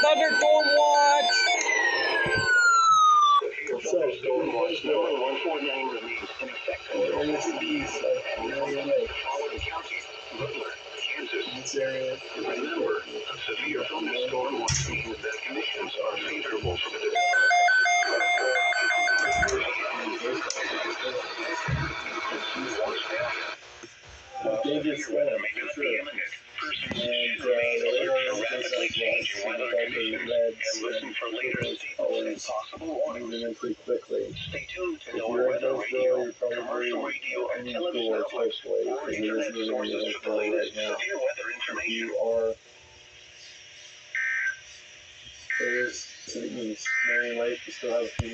Thunderstorm watch. Thunderstorm watch number 149 remains in effect until east and Howard County, Butler, Kansas. This area. Remember, a severe thunderstorm watch means that conditions are favorable for the Dangerous weather may not be imminent. Persons should remain alert to rapidly changing weather conditions and listen for later statements and possible warnings. Moving in pretty quickly. Stay tuned to If Noaa you're in Weather Hillsborough, Radio, you're probably commercial radio, and television indoors, outlets, hopefully, or because it internet is sources really for the latest right now. severe weather If information. you are there's to the east, Marion Lake, you still have a few